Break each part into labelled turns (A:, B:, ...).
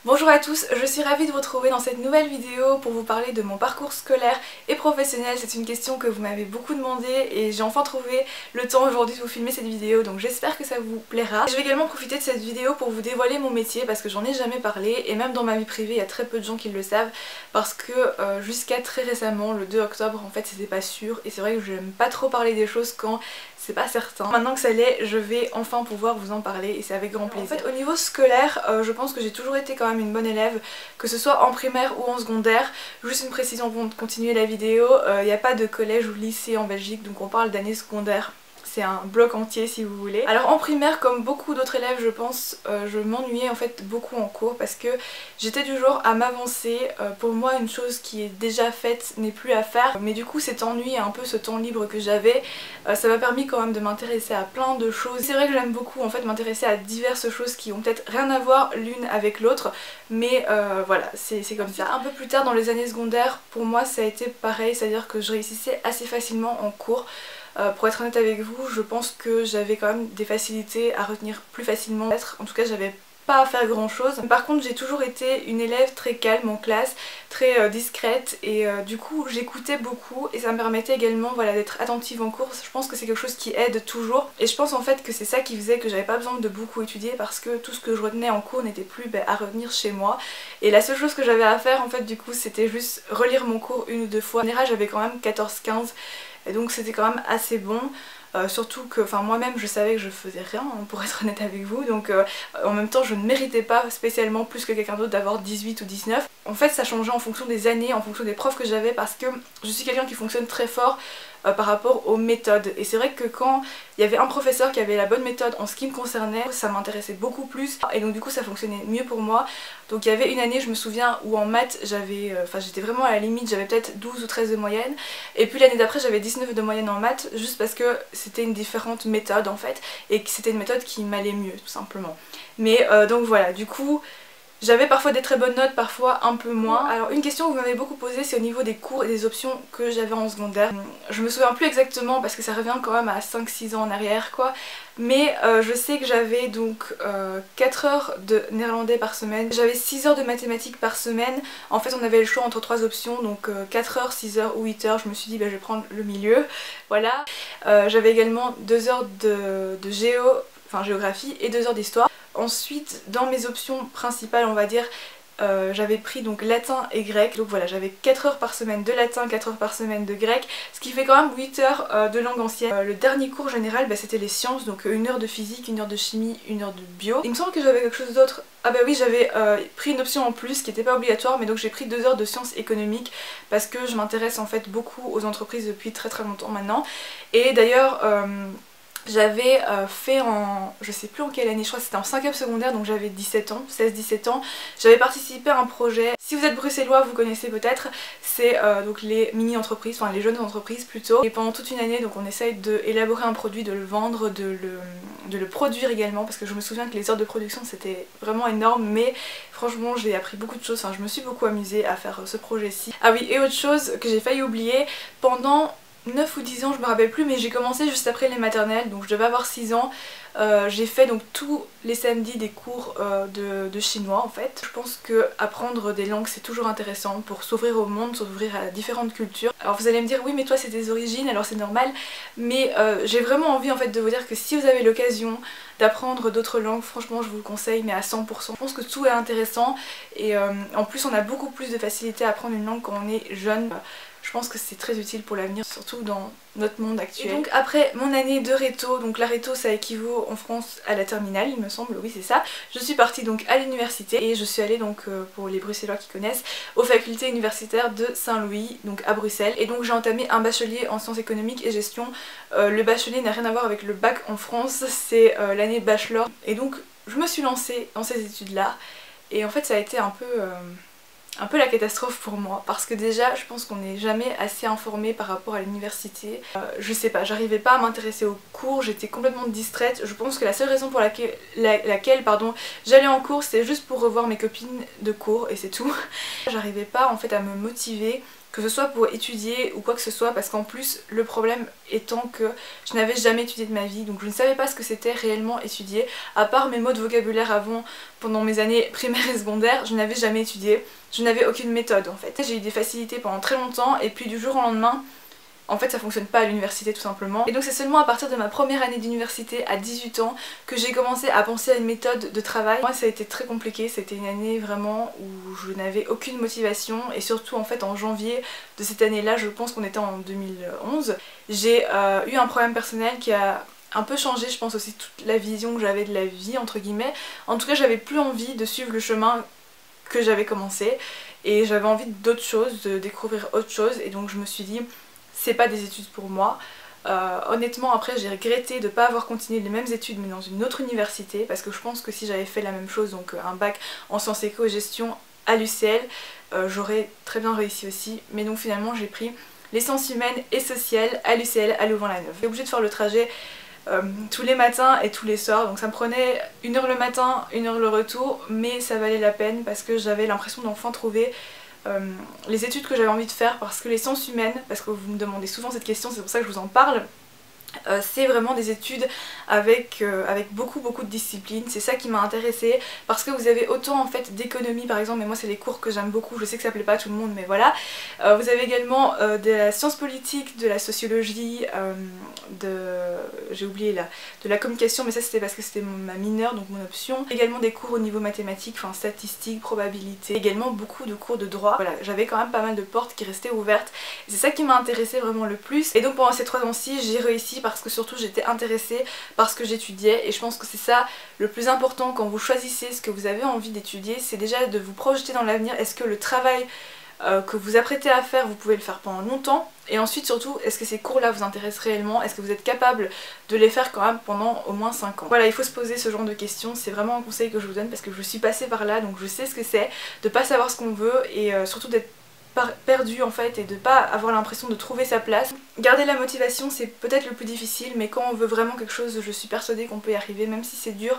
A: Bonjour à tous, je suis ravie de vous retrouver dans cette nouvelle vidéo pour vous parler de mon parcours scolaire et professionnel. C'est une question que vous m'avez beaucoup demandé et j'ai enfin trouvé le temps aujourd'hui de vous filmer cette vidéo, donc j'espère que ça vous plaira. Je vais également profiter de cette vidéo pour vous dévoiler mon métier parce que j'en ai jamais parlé et même dans ma vie privée il y a très peu de gens qui le savent parce que jusqu'à très récemment, le 2 octobre en fait c'était pas sûr et c'est vrai que je n'aime pas trop parler des choses quand c'est pas certain. Maintenant que ça l'est, je vais enfin pouvoir vous en parler et c'est avec grand plaisir. En fait, au niveau scolaire, je pense que j'ai toujours été quand même une bonne élève, que ce soit en primaire ou en secondaire. Juste une précision pour continuer la vidéo, il n'y a pas de collège ou lycée en Belgique, donc on parle d'année secondaire. C'est un bloc entier si vous voulez. Alors en primaire, comme beaucoup d'autres élèves je pense, je m'ennuyais en fait beaucoup en cours parce que j'étais du genre à m'avancer. Pour moi une chose qui est déjà faite n'est plus à faire. Mais du coup cet ennui et un peu ce temps libre que j'avais, ça m'a permis quand même de m'intéresser à plein de choses. C'est vrai que j'aime beaucoup en fait m'intéresser à diverses choses qui ont peut-être rien à voir l'une avec l'autre. Mais voilà, c'est comme ça. Un peu plus tard dans les années secondaires, pour moi ça a été pareil, c'est-à-dire que je réussissais assez facilement en cours. Pour être honnête avec vous, je pense que j'avais quand même des facilités à retenir plus facilement. En tout cas, j'avais pas à faire grand chose. Par contre, j'ai toujours été une élève très calme en classe, très discrète et du coup j'écoutais beaucoup et ça me permettait également voilà, d'être attentive en cours. Je pense que c'est quelque chose qui aide toujours et je pense en fait que c'est ça qui faisait que j'avais pas besoin de beaucoup étudier parce que tout ce que je retenais en cours n'était plus à retenir chez moi et la seule chose que j'avais à faire en fait du coup c'était juste relire mon cours une ou deux fois. En général j'avais quand même 14-15 et donc c'était quand même assez bon. Surtout que moi-même je savais que je faisais rien hein, pour être honnête avec vous, donc en même temps je ne méritais pas spécialement plus que quelqu'un d'autre d'avoir 18 ou 19. En fait ça changeait en fonction des années, en fonction des profs que j'avais parce que je suis quelqu'un qui fonctionne très fort par rapport aux méthodes et c'est vrai que quand il y avait un professeur qui avait la bonne méthode en ce qui me concernait, ça m'intéressait beaucoup plus et donc du coup ça fonctionnait mieux pour moi. Donc il y avait une année je me souviens où en maths j'avais, j'étais vraiment à la limite, j'avais peut-être 12 ou 13 de moyenne et puis l'année d'après j'avais 19 de moyenne en maths juste parce que c'était une différente méthode en fait et que c'était une méthode qui m'allait mieux tout simplement. Mais donc voilà, du coup j'avais parfois des très bonnes notes, parfois un peu moins. Alors une question que vous m'avez beaucoup posée, c'est au niveau des cours et des options que j'avais en secondaire. Je me souviens plus exactement parce que ça revient quand même à 5-6 ans en arrière quoi. Mais je sais que j'avais donc 4 heures de néerlandais par semaine. J'avais 6 heures de mathématiques par semaine. En fait on avait le choix entre 3 options, donc 4 heures, 6 heures ou 8 heures. Je me suis dit bah, je vais prendre le milieu. Voilà. J'avais également 2 heures de géographie et 2 heures d'histoire. Ensuite, dans mes options principales, on va dire, j'avais pris donc latin et grec, donc voilà, j'avais 4 heures par semaine de latin, 4 heures par semaine de grec, ce qui fait quand même 8 heures de langue ancienne. Le dernier cours général, bah, c'était les sciences, donc 1 heure de physique, 1 heure de chimie, 1 heure de bio. Il me semble que j'avais quelque chose d'autre. Ah bah oui, j'avais pris une option en plus qui n'était pas obligatoire, mais donc j'ai pris 2 heures de sciences économiques parce que je m'intéresse en fait beaucoup aux entreprises depuis très longtemps maintenant. Et d'ailleurs j'avais fait en, je sais plus en quelle année, je crois que c'était en 5e secondaire, donc j'avais 17 ans, 16-17 ans, j'avais participé à un projet, si vous êtes bruxellois vous connaissez peut-être, c'est donc les mini-entreprises, enfin les jeunes entreprises plutôt, et pendant toute une année donc on essaye d'élaborer un produit, de le vendre, de le produire également, parce que je me souviens que les heures de production c'était vraiment énorme, mais franchement j'ai appris beaucoup de choses, enfin je me suis beaucoup amusée à faire ce projet-ci. Ah oui, et autre chose que j'ai failli oublier, pendant 9 ou 10 ans, je me rappelle plus, mais j'ai commencé juste après les maternelles, donc je devais avoir 6 ans. J'ai fait donc tous les samedis des cours de chinois en fait. Je pense que apprendre des langues c'est toujours intéressant pour s'ouvrir au monde, s'ouvrir à différentes cultures. Alors vous allez me dire oui mais toi c'est des origines alors c'est normal, mais j'ai vraiment envie en fait de vous dire que si vous avez l'occasion d'apprendre d'autres langues, franchement je vous le conseille mais à 100%. Je pense que tout est intéressant et en plus on a beaucoup plus de facilité à apprendre une langue quand on est jeune. Je pense que c'est très utile pour l'avenir, surtout dans notre monde actuel. Et donc après mon année de réto, donc la réto ça équivaut en France à la terminale il me semble, oui c'est ça. Je suis partie donc à l'université et je suis allée donc pour les Bruxellois qui connaissent, aux facultés universitaires de Saint-Louis, donc à Bruxelles. Et donc j'ai entamé un bachelier en sciences économiques et gestion. Le bachelier n'a rien à voir avec le bac en France, c'est l'année de bachelor. Et donc je me suis lancée dans ces études là et en fait ça a été un peu la catastrophe pour moi parce que déjà je pense qu'on n'est jamais assez informé par rapport à l'université. Je sais pas, j'arrivais pas à m'intéresser aux cours, j'étais complètement distraite. Je pense que la seule raison pour laquelle j'allais en cours c'était juste pour revoir mes copines de cours et c'est tout. J'arrivais pas en fait à me motiver que ce soit pour étudier ou quoi que ce soit, parce qu'en plus le problème étant que je n'avais jamais étudié de ma vie, donc je ne savais pas ce que c'était réellement étudier, à part mes mots de vocabulaire avant, pendant mes années primaires et secondaires, je n'avais jamais étudié, je n'avais aucune méthode en fait. J'ai eu des facilités pendant très longtemps et puis du jour au lendemain, en fait ça fonctionne pas à l'université tout simplement. Et donc c'est seulement à partir de ma première année d'université à 18 ans que j'ai commencé à penser à une méthode de travail. Moi ça a été très compliqué, c'était une année vraiment où je n'avais aucune motivation et surtout en fait en janvier de cette année là, je pense qu'on était en 2011, j'ai eu un problème personnel qui a un peu changé je pense aussi toute la vision que j'avais de la vie entre guillemets. En tout cas j'avais plus envie de suivre le chemin que j'avais commencé et j'avais envie d'autre chose, de découvrir autre chose et donc je me suis dit c'est pas des études pour moi. Honnêtement après j'ai regretté de ne pas avoir continué les mêmes études mais dans une autre université parce que je pense que si j'avais fait la même chose, donc un bac en sciences éco et gestion à l'UCL, j'aurais très bien réussi aussi. Mais donc finalement j'ai pris les sciences humaines et sociales à l'UCL à Louvain-la-Neuve. J'étais obligée de faire le trajet tous les matins et tous les soirs, donc ça me prenait 1 heure le matin, 1 heure le retour, mais ça valait la peine parce que j'avais l'impression d'enfin trouver les études que j'avais envie de faire, parce que les sciences humaines, parce que vous me demandez souvent cette question, c'est pour ça que je vous en parle, c'est vraiment des études avec beaucoup de disciplines. C'est ça qui m'a intéressée parce que vous avez autant en fait d'économie par exemple, mais moi c'est les cours que j'aime beaucoup, je sais que ça plaît pas à tout le monde mais voilà. Vous avez également de la science politique, de la sociologie, j'ai oublié là, de la communication, mais ça c'était parce que c'était ma mineure donc mon option. Également des cours au niveau mathématique, enfin statistique, probabilité, également beaucoup de cours de droit. Voilà, j'avais quand même pas mal de portes qui restaient ouvertes et c'est ça qui m'a intéressée vraiment le plus. Et donc pendant ces 3 ans-ci j'ai réussi parce que surtout j'étais intéressée par ce que j'étudiais et je pense que c'est ça le plus important quand vous choisissez ce que vous avez envie d'étudier, c'est déjà de vous projeter dans l'avenir. Est-ce que le travail que vous apprêtez à faire, vous pouvez le faire pendant longtemps, et ensuite surtout est-ce que ces cours là vous intéressent réellement, est-ce que vous êtes capable de les faire quand même pendant au moins 5 ans. Voilà, il faut se poser ce genre de questions, c'est vraiment un conseil que je vous donne parce que je suis passée par là donc je sais ce que c'est de pas savoir ce qu'on veut et surtout d'être perdu en fait et de pas avoir l'impression de trouver sa place. Garder la motivation c'est peut-être le plus difficile, mais quand on veut vraiment quelque chose je suis persuadée qu'on peut y arriver même si c'est dur.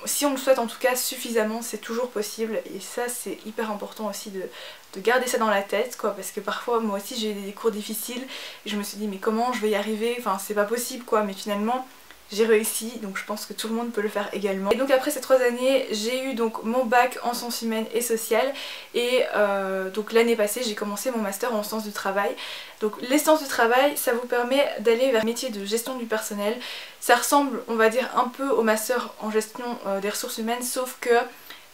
A: Si on le souhaite en tout cas suffisamment, c'est toujours possible et ça c'est hyper important aussi de garder ça dans la tête quoi, parce que parfois moi aussi j'ai eu des cours difficiles et je me suis dit mais comment je vais y arriver, enfin c'est pas possible quoi, mais finalement j'ai réussi, donc je pense que tout le monde peut le faire également. Et donc après ces 3 années, j'ai eu donc mon bac en sciences humaines et sociales et donc l'année passée j'ai commencé mon master en sciences du travail. Donc les sciences du travail, ça vous permet d'aller vers le métier de gestion du personnel. Ça ressemble on va dire un peu au master en gestion des ressources humaines, sauf que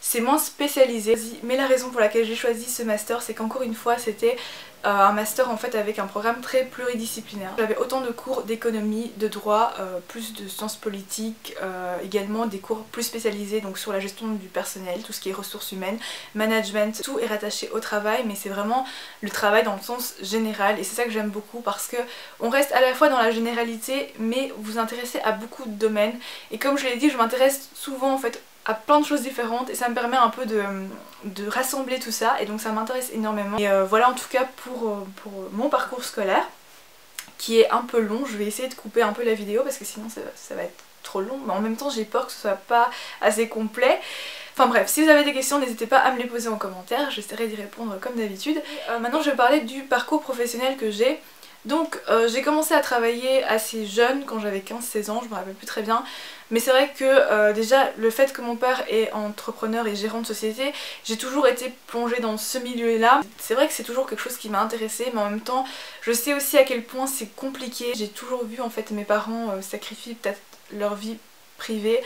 A: c'est moins spécialisé. Mais la raison pour laquelle j'ai choisi ce master, c'est qu'encore une fois c'était un master en fait avec un programme très pluridisciplinaire. J'avais autant de cours d'économie, de droit, plus de sciences politiques, également des cours plus spécialisés donc sur la gestion du personnel, tout ce qui est ressources humaines, management, tout est rattaché au travail mais c'est vraiment le travail dans le sens général et c'est ça que j'aime beaucoup parce que on reste à la fois dans la généralité mais vous vous intéressez à beaucoup de domaines et comme je l'ai dit je m'intéresse souvent en fait à plein de choses différentes et ça me permet un peu de rassembler tout ça et donc ça m'intéresse énormément. Et voilà en tout cas pour mon parcours scolaire qui est un peu long. Je vais essayer de couper un peu la vidéo parce que sinon ça va être trop long, mais en même temps j'ai peur que ce soit pas assez complet. Enfin bref, si vous avez des questions n'hésitez pas à me les poser en commentaire, j'essaierai d'y répondre comme d'habitude. Maintenant je vais parler du parcours professionnel que j'ai. Donc j'ai commencé à travailler assez jeune, quand j'avais 15-16 ans, je me rappelle plus très bien. Mais c'est vrai que déjà le fait que mon père est entrepreneur et gérant de société, j'ai toujours été plongée dans ce milieu-là. C'est vrai que c'est toujours quelque chose qui m'a intéressée, mais en même temps je sais aussi à quel point c'est compliqué. J'ai toujours vu en fait mes parents sacrifier peut-être leur vie privée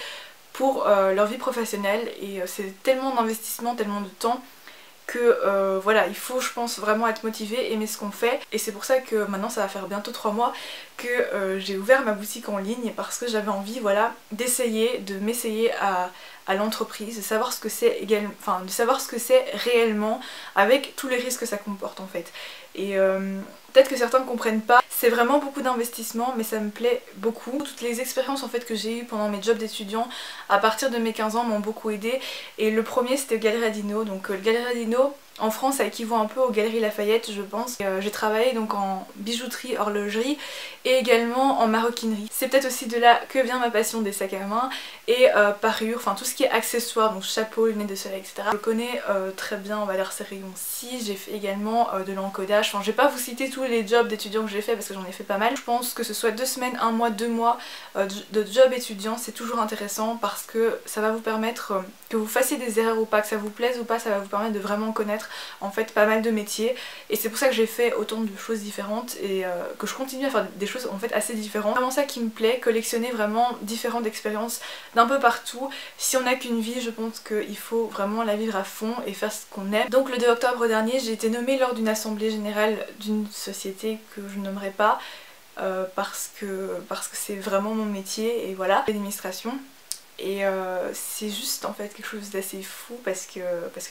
A: pour leur vie professionnelle et c'est tellement d'investissement, tellement de temps que voilà, il faut je pense vraiment être motivé, aimer ce qu'on fait et c'est pour ça que maintenant ça va faire bientôt 3 mois que j'ai ouvert ma boutique en ligne parce que j'avais envie voilà d'essayer, de m'essayer à l'entreprise, de savoir ce que c'est également, enfin de savoir ce que c'est réellement avec tous les risques que ça comporte en fait. Et peut-être que certains ne comprennent pas, c'est vraiment beaucoup d'investissement mais ça me plaît beaucoup. Toutes les expériences en fait que j'ai eues pendant mes jobs d'étudiant à partir de mes 15 ans m'ont beaucoup aidé et le premier c'était le Galeria Dino. Donc le Galeria Dino En France, ça équivaut un peu aux Galeries Lafayette, je pense. J'ai travaillé donc en bijouterie, horlogerie et également en maroquinerie. C'est peut-être aussi de là que vient ma passion des sacs à main et parures, enfin tout ce qui est accessoires, donc chapeau, lunettes de soleil, etc. Je connais très bien, on va dire, ces rayons-ci. J'ai fait également de l'encodage. Enfin, je vais pas vous citer tous les jobs d'étudiants que j'ai fait parce que j'en ai fait pas mal. Je pense que ce soit 2 semaines, 1 mois, 2 mois de job étudiant, c'est toujours intéressant parce que ça va vous permettre que vous fassiez des erreurs ou pas, que ça vous plaise ou pas, ça va vous permettre de vraiment connaître en fait pas mal de métiers. Et c'est pour ça que j'ai fait autant de choses différentes et que je continue à faire des choses en fait assez différentes. C'est vraiment ça qui me plaît, collectionner vraiment différentes expériences d'un peu partout. Si on n'a qu'une vie, je pense qu'il faut vraiment la vivre à fond et faire ce qu'on aime. Donc le 2 octobre dernier, j'ai été nommée lors d'une assemblée générale d'une société que je nommerai pas parce que c'est vraiment mon métier et voilà, l'administration. Et c'est juste en fait quelque chose d'assez fou parce que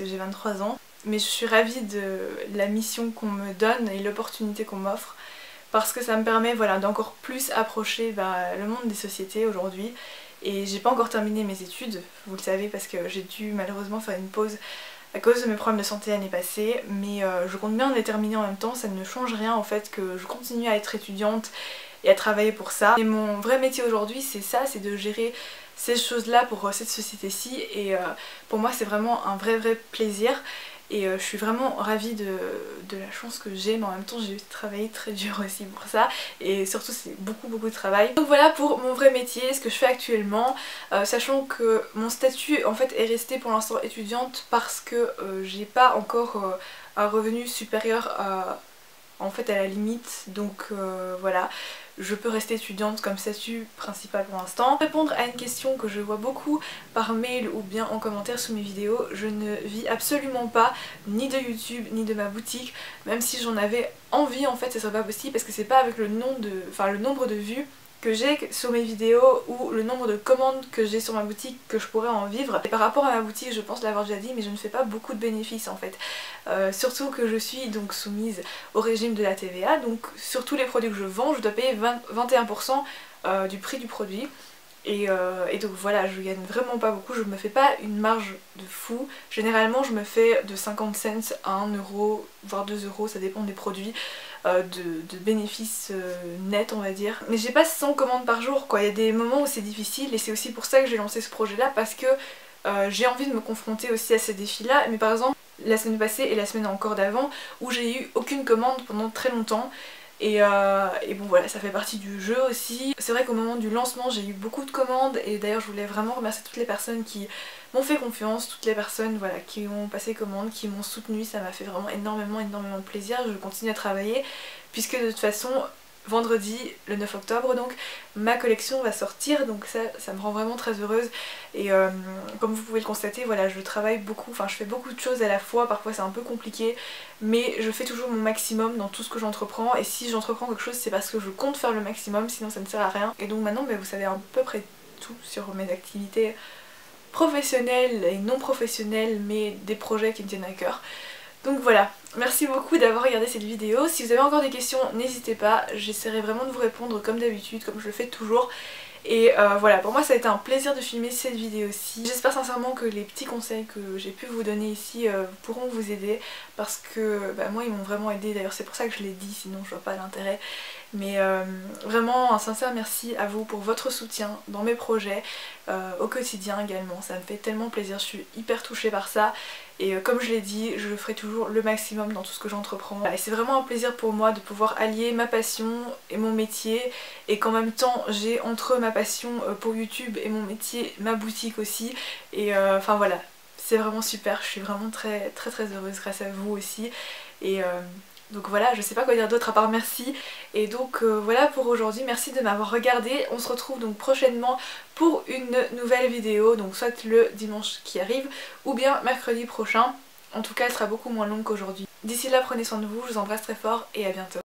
A: j'ai 23 ans. Mais je suis ravie de la mission qu'on me donne et l'opportunité qu'on m'offre parce que ça me permet voilà, d'encore plus approcher le monde des sociétés aujourd'hui. Et j'ai pas encore terminé mes études, vous le savez, parce que j'ai dû malheureusement faire une pause à cause de mes problèmes de santé l'année passée, mais je compte bien les terminer en même temps. Ça ne change rien en fait que je continue à être étudiante et à travailler pour ça. Et mon vrai métier aujourd'hui c'est ça, c'est de gérer ces choses là pour cette société-ci et pour moi c'est vraiment un vrai plaisir. Et je suis vraiment ravie de la chance que j'ai, mais en même temps j'ai travaillé très dur aussi pour ça et surtout c'est beaucoup de travail. Donc voilà pour mon vrai métier, ce que je fais actuellement, sachant que mon statut en fait est resté pour l'instant étudiante parce que j'ai pas encore un revenu supérieur en fait à la limite, donc voilà, je peux rester étudiante comme statut principal pour l'instant. Pour répondre à une question que je vois beaucoup par mail ou bien en commentaire sous mes vidéos, je ne vis absolument pas ni de YouTube ni de ma boutique, même si j'en avais envie en fait, ce serait pas possible parce que c'est pas avec le nombre de vues que j'ai sur mes vidéos ou le nombre de commandes que j'ai sur ma boutique que je pourrais en vivre. Et par rapport à ma boutique, je pense l'avoir déjà dit, mais je ne fais pas beaucoup de bénéfices en fait. Surtout que je suis donc soumise au régime de la TVA, donc sur tous les produits que je vends, je dois payer 21% du prix du produit. Et donc voilà, je gagne vraiment pas beaucoup, je me fais pas une marge de fou. Généralement je me fais de 50 cents à 1 euro, voire 2 euros, ça dépend des produits, de bénéfices nets on va dire. Mais j'ai pas 100 commandes par jour quoi, il y a des moments où c'est difficile et c'est aussi pour ça que j'ai lancé ce projet là parce que j'ai envie de me confronter aussi à ces défis là. Mais par exemple la semaine passée et la semaine encore d'avant où j'ai eu aucune commande pendant très longtemps. Et bon voilà, ça fait partie du jeu aussi. C'est vrai qu'au moment du lancement j'ai eu beaucoup de commandes et d'ailleurs je voulais vraiment remercier toutes les personnes qui m'ont fait confiance, toutes les personnes voilà, qui ont passé commande, qui m'ont soutenue, ça m'a fait vraiment énormément de plaisir. Je continue à travailler puisque de toute façon vendredi le 9 octobre donc ma collection va sortir, donc ça me rend vraiment très heureuse et comme vous pouvez le constater voilà, je travaille beaucoup, enfin je fais beaucoup de choses à la fois, parfois c'est un peu compliqué mais je fais toujours mon maximum dans tout ce que j'entreprends et si j'entreprends quelque chose c'est parce que je compte faire le maximum, sinon ça ne sert à rien. Et donc maintenant vous savez à peu près tout sur mes activités professionnelles et non professionnelles mais des projets qui me tiennent à cœur. Donc voilà, merci beaucoup d'avoir regardé cette vidéo. Si vous avez encore des questions, n'hésitez pas, j'essaierai vraiment de vous répondre comme d'habitude, comme je le fais toujours. Et voilà, pour moi ça a été un plaisir de filmer cette vidéo-ci. J'espère sincèrement que les petits conseils que j'ai pu vous donner ici pourront vous aider parce que moi ils m'ont vraiment aidé, d'ailleurs c'est pour ça que je l'ai dit, sinon je vois pas l'intérêt. Mais vraiment un sincère merci à vous pour votre soutien dans mes projets, au quotidien également, ça me fait tellement plaisir, je suis hyper touchée par ça. Et comme je l'ai dit, je ferai toujours le maximum dans tout ce que j'entreprends. Et c'est vraiment un plaisir pour moi de pouvoir allier ma passion et mon métier et qu'en même temps j'ai entre ma passion pour YouTube et mon métier ma boutique aussi. Et enfin voilà, c'est vraiment super, je suis vraiment très heureuse grâce à vous aussi. Et donc voilà, je sais pas quoi dire d'autre à part merci. Et donc voilà pour aujourd'hui, merci de m'avoir regardé. On se retrouve donc prochainement pour une nouvelle vidéo, donc soit le dimanche qui arrive ou bien mercredi prochain. En tout cas elle sera beaucoup moins longue qu'aujourd'hui. D'ici là prenez soin de vous, je vous embrasse très fort et à bientôt.